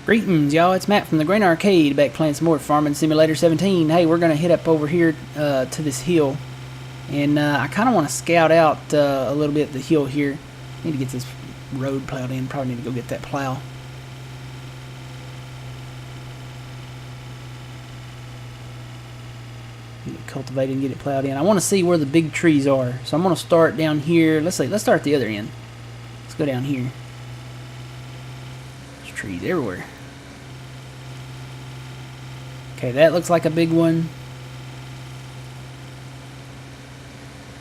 Greetings, y'all. It's Matt from the Grain Arcade, back playing some more Farming Simulator 17. Hey, we're going to hit up over here to this hill. And I kind of want to scout out a little bit the hill here. Need to get this road plowed in. Probably need to go get that plow. Get it cultivated and get it plowed in. I want to see where the big trees are. So I'm going to start down here. Let's start at the other end. Let's go down here. There's trees everywhere. Okay, that looks like a big one.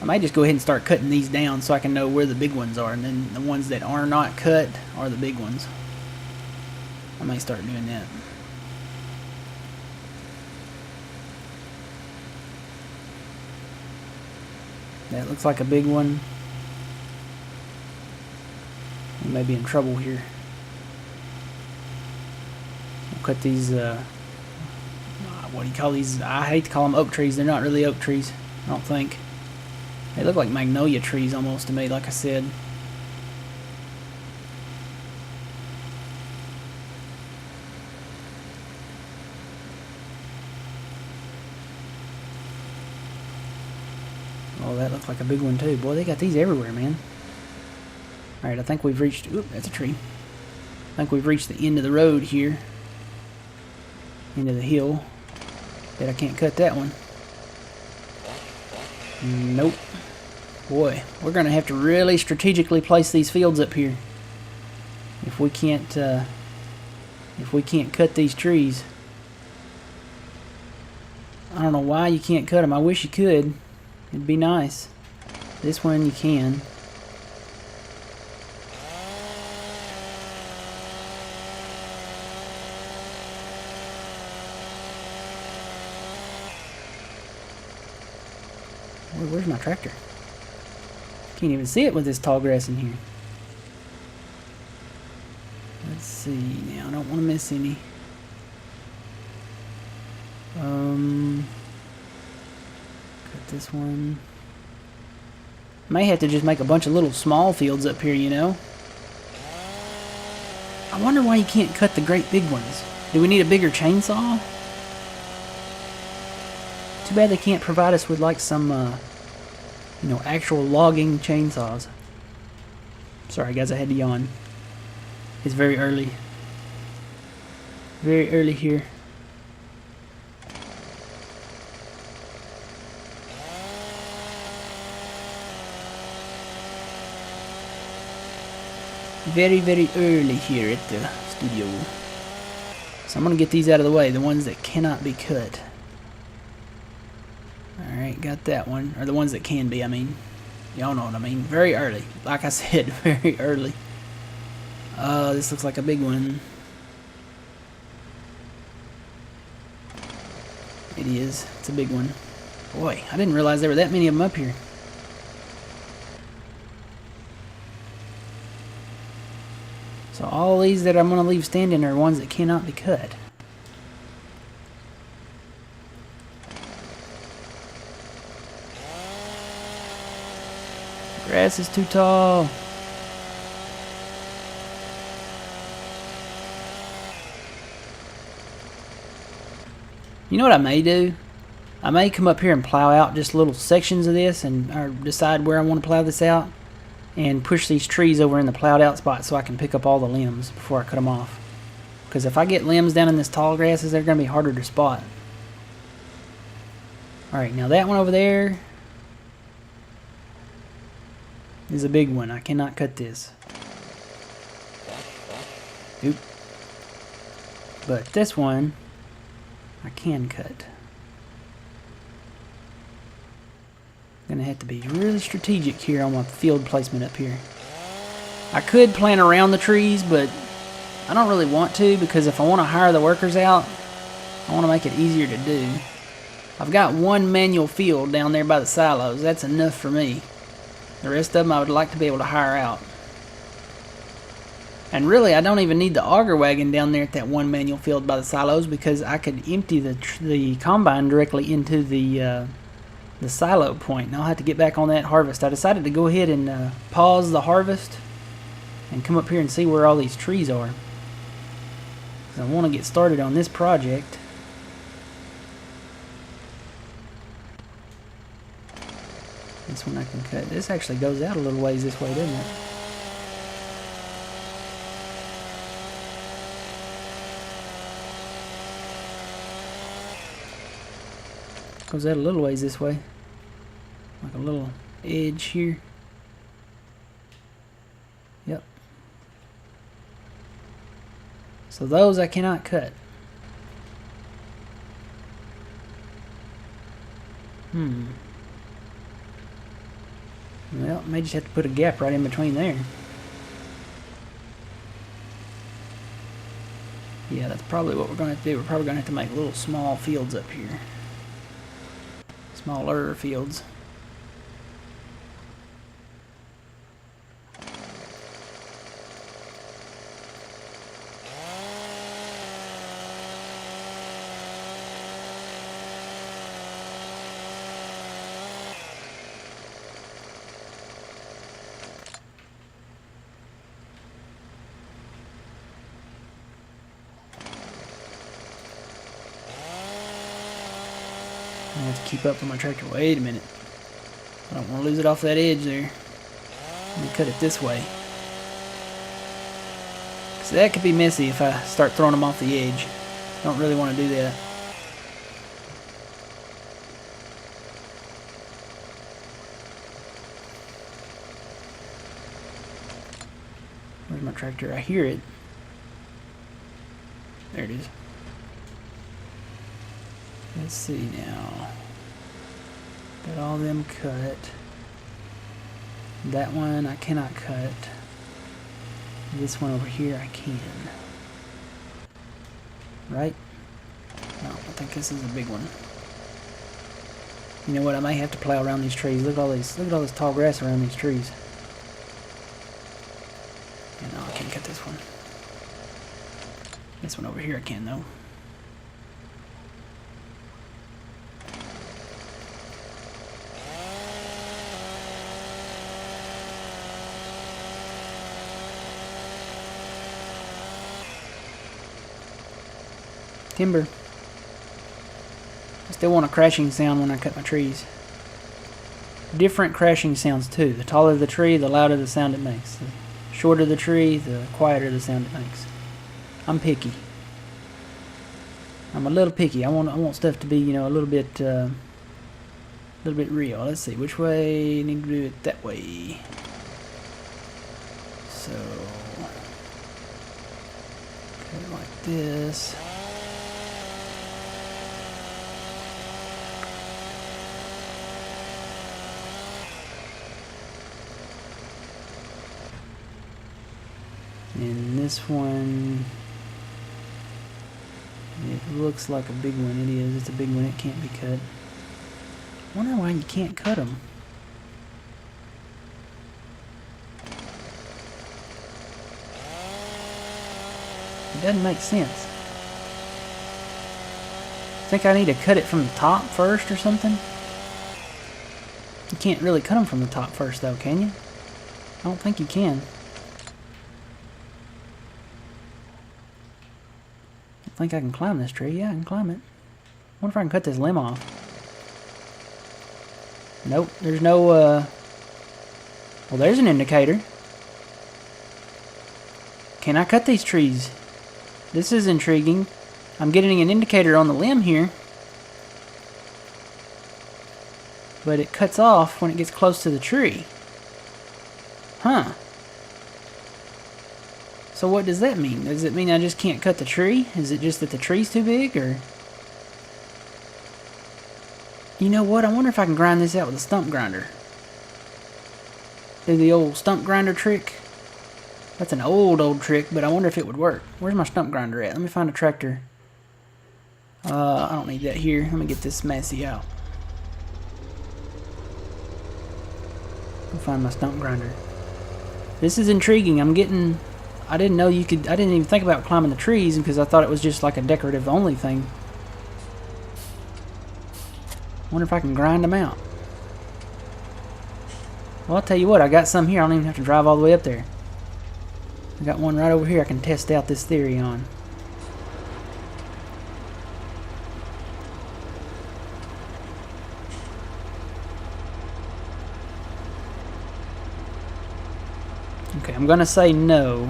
I might just go ahead and start cutting these down so I can know where the big ones are, and then the ones that are not cut are the big ones. I might start doing that. That looks like a big one. We may be in trouble here. We'll cut these, what do you call these? I hate to call them oak trees. They're not really oak trees, I don't think. They look like magnolia trees almost to me, like I said. Oh, that looks like a big one too. Boy, they got these everywhere, man. Alright, I think we've reached... Oop, that's a tree. I think we've reached the end of the road here. Into the hill. Bet I can't cut that one. Nope. Boy, we're going to have to really strategically place these fields up here. If we can't cut these trees. I don't know why you can't cut them. I wish you could. It'd be nice. This one you can. Where's my tractor? Can't even see it with this tall grass in here. Let's see now. I don't want to miss any. Cut this one. May have to just make a bunch of little small fields up here, you know. I wonder why you can't cut the great big ones. Do we need a bigger chainsaw? Too bad they can't provide us with like some you know, actual logging chainsaws. Sorry guys, I had to yawn. It's very early. Very early here. Very, very early here at the studio. So I'm going to get these out of the way, the ones that cannot be cut. Alright, got that one. Or the ones that can be, I mean. Y'all know what I mean. Very early. Like I said, very early. This looks like a big one. It is. It's a big one. Boy, I didn't realize there were that many of them up here. So all these that I'm going to leave standing are ones that cannot be cut. Grass is too tall. You know what I may do? I may come up here and plow out just little sections of this and or decide where I want to plow this out and push these trees over in the plowed out spot so I can pick up all the limbs before I cut them off. Because if I get limbs down in this tall grasses, they're going to be harder to spot. Alright, now that one over there is a big one. I cannot cut this. Oop. But this one I can cut. Gonna have to be really strategic here on my field placement up here. I could plant around the trees, but I don't really want to, because if I want to hire the workers out, I want to make it easier to do. I've got one manual field down there by the silos. That's enough for me. The rest of them I would like to be able to hire out. And really, I don't even need the auger wagon down there at that one manual field by the silos, because I could empty the combine directly into the silo point. And I'll have to get back on that harvest. I decided to go ahead and pause the harvest and come up here and see where all these trees are. 'cause I want to get started on this project. This one I can cut. This actually goes out a little ways this way, doesn't it? Goes out a little ways this way. Like a little edge here. Yep. So those I cannot cut. Well, may just have to put a gap right in between there. Yeah, that's probably what we're going to have to do. We're probably going to have to make little small fields up here. Smaller fields. I have to keep up with my tractor. Wait a minute. I don't want to lose it off that edge there. Let me cut it this way. So that could be messy if I start throwing them off the edge. Don't really want to do that. Where's my tractor? I hear it. There it is. Let's see now. Got all them cut. That one I cannot cut. This one over here I can. Right? No, I think this is a big one. You know what? I may have to plow around these trees. Look at all these. Look at all this tall grass around these trees. Yeah, no, I can't cut this one. This one over here I can though. Timber. I still want a crashing sound when I cut my trees. Different crashing sounds too. The taller the tree, the louder the sound it makes. The shorter the tree, the quieter the sound it makes. I'm picky. I'm a little picky. I want stuff to be, you know, a little bit real. Let's see, which way? Need to do it that way. So cut it like this. And this one, it looks like a big one. It is. It's a big one. It can't be cut. I wonder why you can't cut them. It doesn't make sense. Think I need to cut it from the top first or something? You can't really cut them from the top first though, can you? I don't think you can. I think I can climb this tree. Yeah, I can climb it. I wonder if I can cut this limb off. Nope, there's no, well, there's an indicator. Can I cut these trees? This is intriguing. I'm getting an indicator on the limb here. But it cuts off when it gets close to the tree. Huh. So what does that mean? Does it mean I just can't cut the tree? Is it just that the tree's too big, or? You know what? I wonder if I can grind this out with a stump grinder. Do the old stump grinder trick. That's an old trick, but I wonder if it would work. Where's my stump grinder at? Let me find a tractor. I don't need that here. Let me get this messy out. I'll find my stump grinder. This is intriguing. I didn't know you could. I didn't even think about climbing the trees because I thought it was just like a decorative only thing. Wonder if I can grind them out. Well, I'll tell you what, I got some here. I don't even have to drive all the way up there. I got one right over here I can test out this theory on. Okay, I'm gonna say no.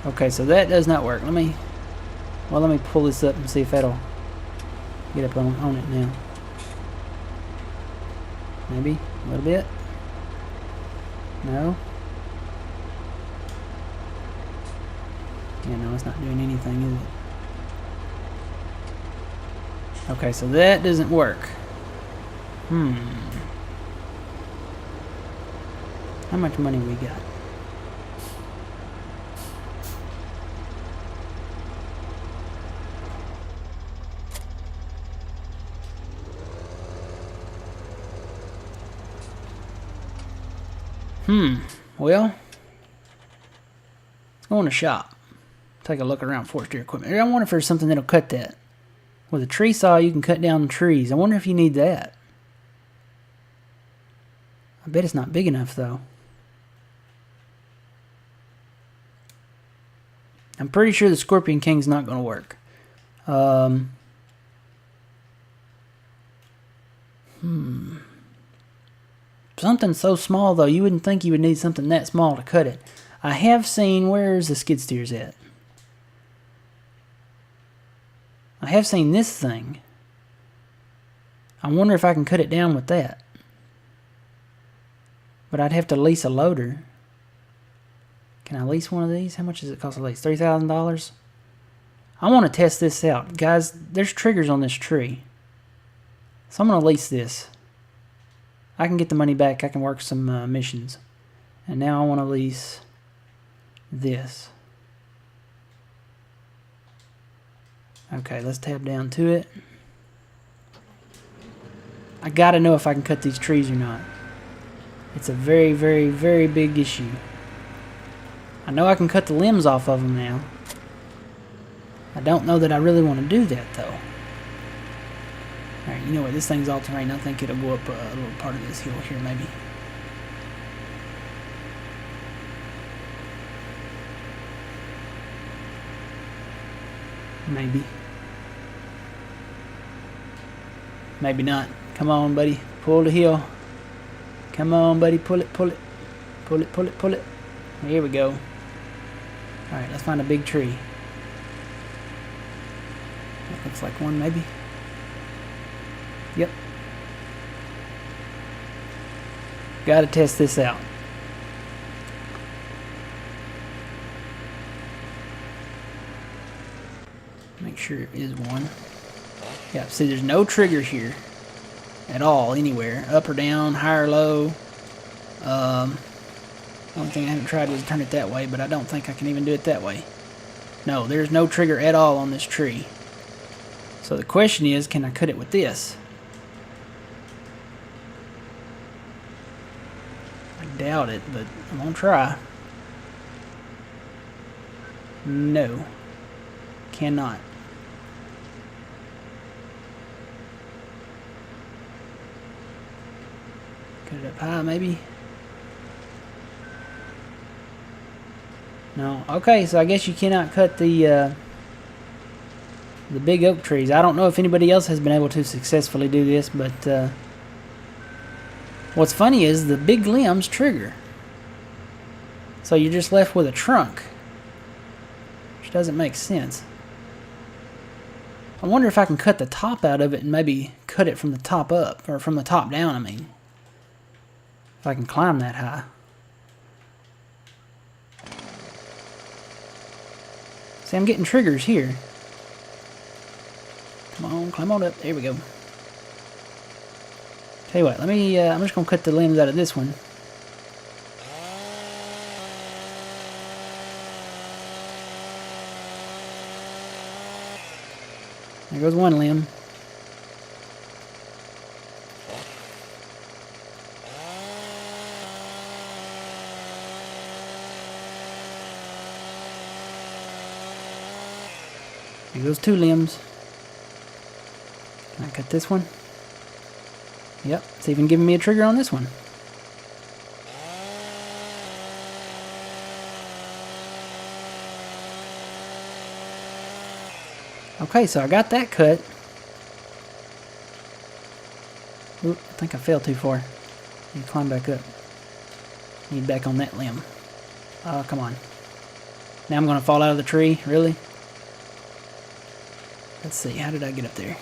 Okay, so that does not work. Let me pull this up and see if that'll get up on it now. Maybe a little bit. No. Yeah, no, it's not doing anything, is it? Okay, so that doesn't work. How much money we got? Well, let's go in the shop. Take a look around forestry equipment. I wonder if there's something that'll cut that. With a tree saw, you can cut down trees. I wonder if you need that. I bet it's not big enough, though. I'm pretty sure the Scorpion King's not going to work. Something so small, though, you wouldn't think you would need something that small to cut it. I have seen... Where's the skid steers at? I have seen this thing. I wonder if I can cut it down with that. But I'd have to lease a loader. Can I lease one of these? How much does it cost to lease? $3,000? I want to test this out. Guys, there's triggers on this tree. So I'm going to lease this. I can get the money back. I can work some missions. And now I want to lease this. Okay, let's tab down to it. I gotta know if I can cut these trees or not. It's a very, very, very big issue. I know I can cut the limbs off of them now. I don't know that I really want to do that, though. Alright, you know what? This thing's all terrain. I think it'll go up a little part of this hill here, maybe. Maybe. Maybe not. Come on, buddy. Pull the hill. Come on, buddy. Pull it, pull it. Pull it, pull it, pull it. Here we go. Alright, let's find a big tree. That looks like one, maybe. Yep. Gotta test this out. Make sure it is one. Yeah, see there's no trigger here at all, anywhere. Up or down, high or low. Only thing I haven't tried was turn it that way, but I don't think I can even do it that way. No, there's no trigger at all on this tree. So the question is, can I cut it with this? I doubt it, but I'm gonna try. No. Cannot. Cut it up high, maybe? No. Okay, so I guess you cannot cut the big oak trees. I don't know if anybody else has been able to successfully do this, but what's funny is the big limbs trigger. So you're just left with a trunk, which doesn't make sense. I wonder if I can cut the top out of it and maybe cut it from the top up, or from the top down, I mean. If I can climb that high. See, I'm getting triggers here. Come on, climb on up. There we go. Tell you what, let me, I'm just going to cut the limbs out of this one. There goes one limb. There goes two limbs. Can I cut this one? Yep, it's even giving me a trigger on this one. Okay, so I got that cut. Oop, I think I fell too far. Need to climb back up. Need back on that limb. Oh, come on. Now I'm going to fall out of the tree? Really? Let's see. How did I get up there?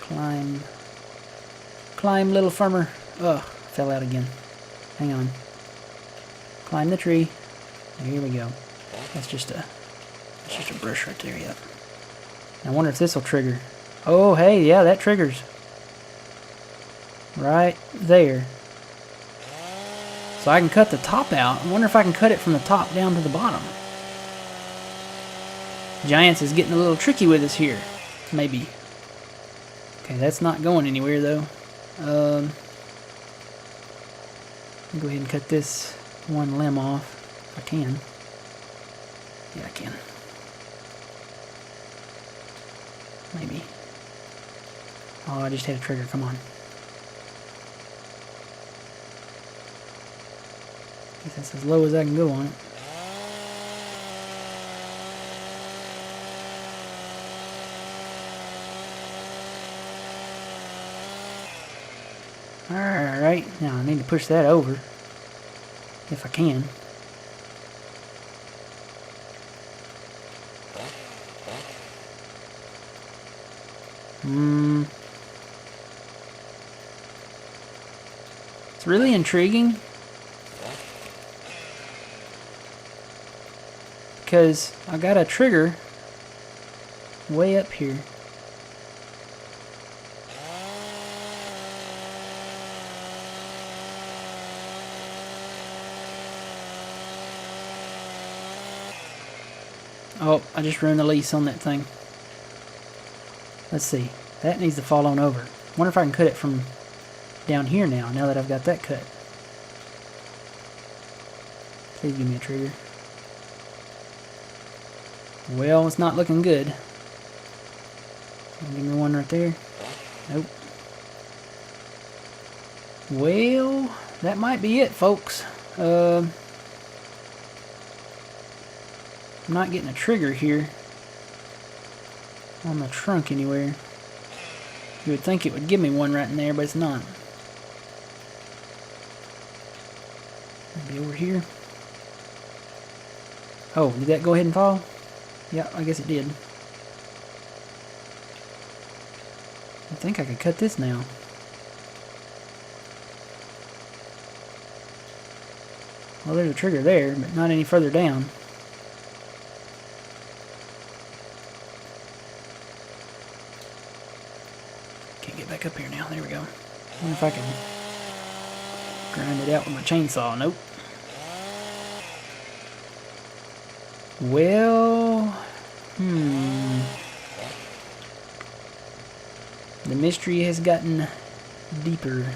Climb. Climb, little farmer. Oh, fell out again. Hang on. Climb the tree. Here we go. That's just a brush right there, yep. I wonder if this will trigger. Oh, hey, yeah, that triggers. Right there. So I can cut the top out. I wonder if I can cut it from the top down to the bottom. Giants is getting a little tricky with us here. Maybe. Okay, that's not going anywhere, though. I'll go ahead and cut this one limb off. If I can. Yeah, I can. Maybe. Oh, I just hit a trigger. Come on. I guess that's as low as I can go on it. Alright, now I need to push that over. If I can. It's really intriguing. Because I got a trigger way up here. Oh, I just ruined the lease on that thing. Let's see. That needs to fall on over. Wonder if I can cut it from down here now that I've got that cut. Please give me a trigger. Well, it's not looking good. Give me one right there. Nope. Well, that might be it, folks. I'm not getting a trigger here on the trunk anywhere. You would think it would give me one right in there, but it's not. Maybe over here. Oh, did that go ahead and fall? Yeah, I guess it did. I think I could cut this now. Well, there's a trigger there, but not any further down. Can't get back up here now. There we go. I wonder if I can grind it out with my chainsaw. Nope. Well, the mystery has gotten deeper.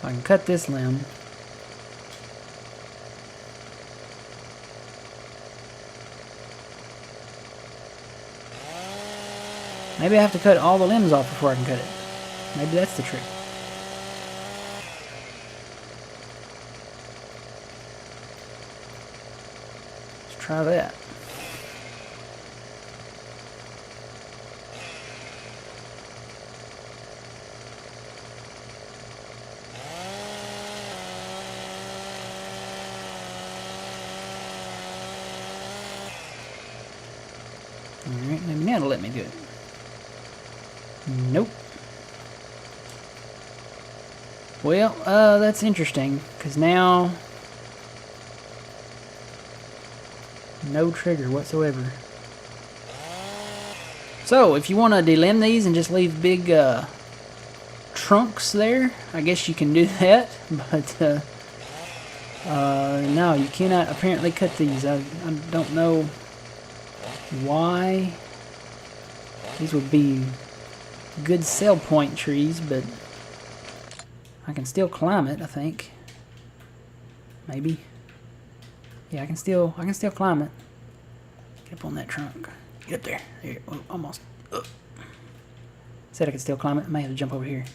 I can cut this limb. Maybe I have to cut all the limbs off before I can cut it. Maybe that's the trick. Let's try that. Alright, maybe now it'll let me do it. Nope. Well, that's interesting, because now no trigger whatsoever. So, if you want to delimb these and just leave big trunks there, I guess you can do that, but no, you cannot apparently cut these. I don't know why. These would be good sell point trees, but I can still climb it, I think. Maybe. Yeah, I can still climb it. Get up on that trunk. Get up there. There, almost. Ugh. Said I could still climb it. I may have to jump over here.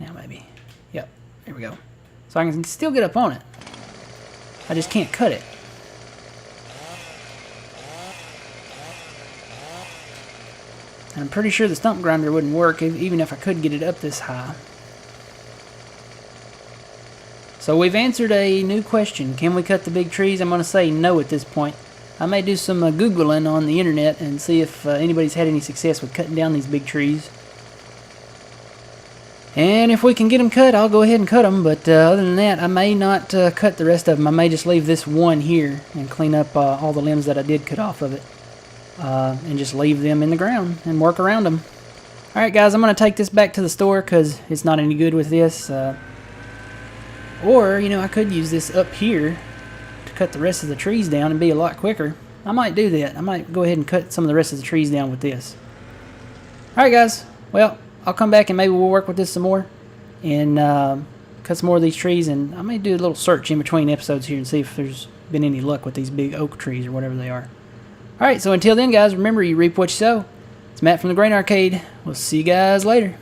Now maybe. Yep. There we go. So I can still get up on it. I just can't cut it. And I'm pretty sure the stump grinder wouldn't work even if I could get it up this high. So we've answered a new question. Can we cut the big trees? I'm going to say no at this point. I may do some Googling on the internet and see if anybody's had any success with cutting down these big trees. And if we can get them cut, I'll go ahead and cut them. But other than that, I may not cut the rest of them. I may just leave this one here and clean up all the limbs that I did cut off of it. And just leave them in the ground and work around them. Alright guys, I'm going to take this back to the store because it's not any good with this. Or, you know, I could use this up here to cut the rest of the trees down and be a lot quicker. I might do that. I might go ahead and cut some of the rest of the trees down with this. Alright guys, well, I'll come back and maybe we'll work with this some more and cut some more of these trees, and I may do a little search in between episodes here and see if there's been any luck with these big oak trees or whatever they are. Alright, so until then guys, remember you reap what you sow. It's Matt from the Grain Arcade. We'll see you guys later.